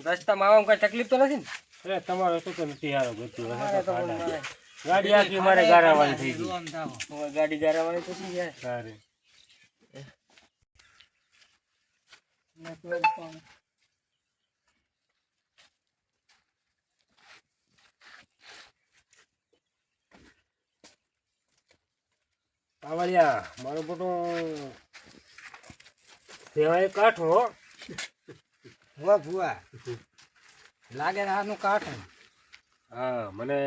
રસ્તામાં આવવામાં કઈ તકલીફ તો નથી ને? તમારો શું નથી યાર ગાડી આખી મારે ગારાવાળી થઈ ગઈ. ગાડી ગારાવાળી તો શું યાર સારે આવળિયા મારો મોટો સેવાય કાઠો ભુવા ભુવા લાગે આનું કાઠ. હા મને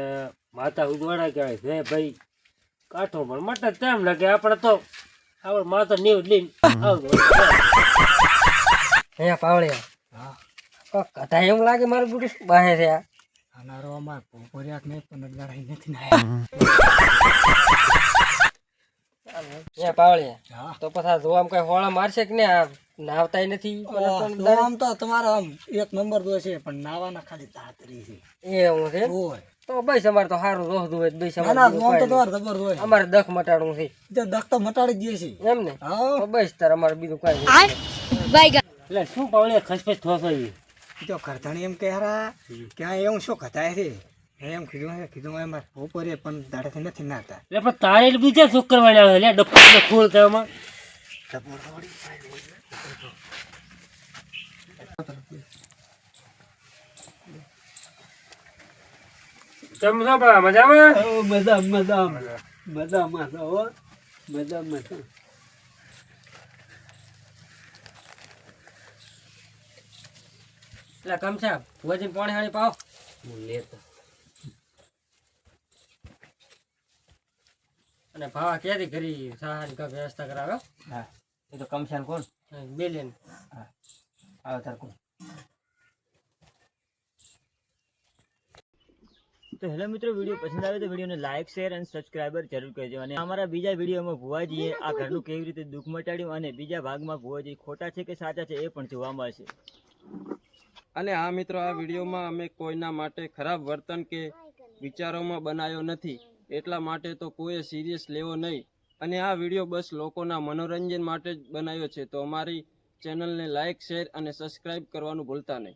માતા ઉજવાડા કહેવાય છે ભાઈ કાઠો પણ મટા તેમ લાગે આપણે તો આપણે માતા નીવ લઈને આવજો. હે પાવળિયા કથા એમ લાગે મારું બુટી બાહે છે આનારો અમાર પોપરિયાક ને પણ ગળાઈ નથી ના પાવળિયા તો પછી જો આમ કઈ હોળા મારશે કે ને નાવતાય નથી. આમ તો તમારો આમ એક નંબર દો છે પણ નાવાના ખાલી તાતરી છે એવું છે તો બસ અમારે તો સારું રોહદું હોય બસ અમારે દખ મટાડવું છે. દખ તો મટાડી દે છે એમ ને બસ તાર અમારે બીજું કઈ એટલે શું પાવળિયા ખસપસ થોસો તો કરતાણી એમ કહેરા ક્યાં એવું શું કથાય છે એમ કીધું અમારે બપોરે પણ દાડેથી નથી નાતા. એટલે પણ તારે બીજા શું કરવાના આવે એટલે ડબ્બા ખોલ કરવામાં ચમસો બા મજામાં મજામાં હો મજામાં. એટલે કમ છે વજન પાણી હાણી પાવ લેતા અને ભાવા ક્યાંથી કરી સહાની કા વ્યવસ્થા કરાવે. હા એ તો કમશાન કોણ બેલેન. હા આવે તાર કોણ. તો હેલો મિત્રો, વિડીયો પસંદ આવે તો વિડીયોને લાઇક શેર અને સબસ્ક્રાઈબર જરૂર કરજો. અને અમારા બીજા વિડીયોમાં ભુવાજીએ આ ઘરનું કેવી રીતે દુઃખ મટાડ્યું અને બીજા ભાગમાં ભુવાજી ખોટા છે કે સાચા છે એ પણ જોવા મળશે. અને હા મિત્રો, આ વિડીયોમાં અમે કોઈના માટે ખરાબ વર્તન કે વિચારોમાં બનાવ્યો નથી, એટલા માટે તો કોઈએ સિરિયસ લેવો નહીં. અને આ વિડીયો બસ લોકોના મનોરંજન માટે જ બનાવ્યો છે. તો અમારી ચેનલને લાઇક શેર અને સબસ્ક્રાઈબ કરવાનું ભૂલતા નહીં.